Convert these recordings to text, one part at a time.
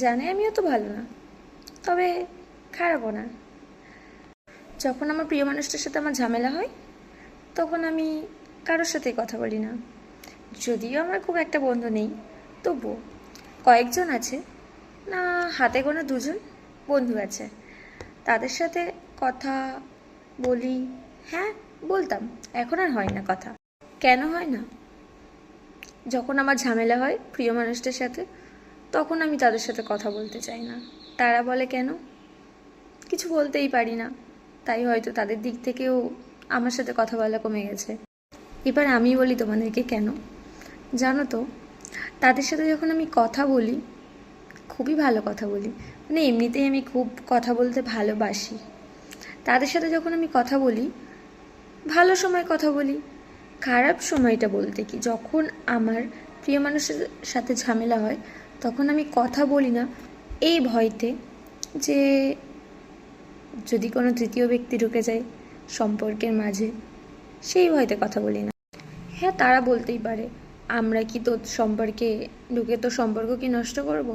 জানে আমি অত ভালো না, তবে খারাপও না। যখন আমার প্রিয় মানুষটার সাথে আমার ঝামেলা হয় তখন আমি কারোর সাথেই কথা বলি না। যদিও আমার খুব একটা বন্ধু নেই, তবুও কয়েকজন আছে, না হাতে গোনা দুজন বন্ধু আছে, তাদের সাথে কথা বলি। হ্যাঁ, বলতাম, এখন আর হয় না কথা। কেন হয় না? যখন আমার ঝামেলা হয় প্রিয় মানুষদের সাথে, তখন আমি তাদের সাথে কথা বলতে চাই না। তারা বলে কেন, কিছু বলতেই পারি না, তাই হয়তো তাদের দিক থেকেও আমার সাথে কথা বলা কমে গেছে। এবার আমি বলি তোমাদেরকে কেন। জানো তো, তাদের সাথে যখন আমি কথা বলি, খুবই ভালো কথা বলি, মানে এমনিতেই আমি খুব কথা বলতে ভালোবাসি। তাদের সাথে যখন আমি কথা বলি, ভালো সময় কথা বলি। খারাপ সময়টা বলতে কি, যখন আমার প্রিয় মানুষের সাথে ঝামেলা হয় তখন আমি কথা বলি না এই ভয়তে যে যদি কোনো তৃতীয় ব্যক্তি ঢুকে যায় সম্পর্কের মাঝে, সেই ভয়তে কথা বলি না। হ্যাঁ, তারা বলতেই পারে আমরা কি তোর সম্পর্কে ঢুকে তোর সম্পর্ক কি নষ্ট করব?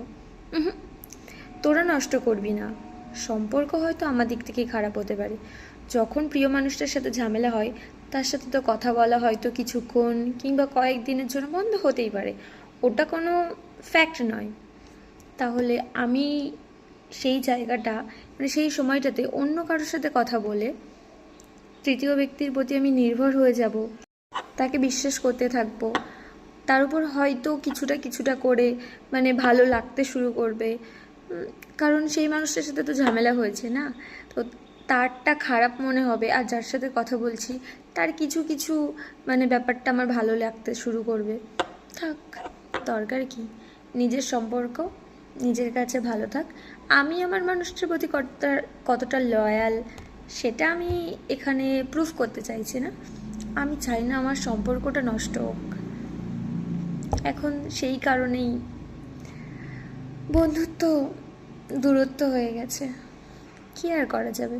তোরা নষ্ট করবি না, সম্পর্ক হয়তো আমার দিক থেকেই খারাপ হতে পারে। যখন প্রিয় মানুষটার সাথে ঝামেলা হয় তার সাথে তো কথা বলা হয়তো কিছুক্ষণ কিংবা কয়েকদিনের জন্য বন্ধ হতেই পারে, ওটা কোনো ফ্যাক্ট নয়। তাহলে আমি সেই জায়গাটা, মানে সেই সময়টাতে অন্য কারোর সাথে কথা বলে তৃতীয় ব্যক্তির প্রতি আমি নির্ভর হয়ে যাব, তাকে বিশ্বাস করতে থাকবো, তার উপর হয়তো কিছুটা কিছুটা করে মানে ভালো লাগতে শুরু করবে। কারণ সেই মানুষটার সাথে তো ঝামেলা হয়েছে না, তো তারটা খারাপ মনে হবে, আর যার সাথে কথা বলছি তার কিছু কিছু মানে ব্যাপারটা আমার ভালো লাগতে শুরু করবে। থাক, দরকার কি, নিজের সম্পর্ক নিজের কাছে ভালো থাক। আমি আমার মানুষটার প্রতি কতটা লয়াল সেটা আমি এখানে প্রুফ করতে চাইছি না। আমি চাই না আমার সম্পর্কটা নষ্ট হোক। এখন সেই কারণেই বন্ধুত্ব দূরত্ব হয়ে গেছে, কি আর করা যাবে।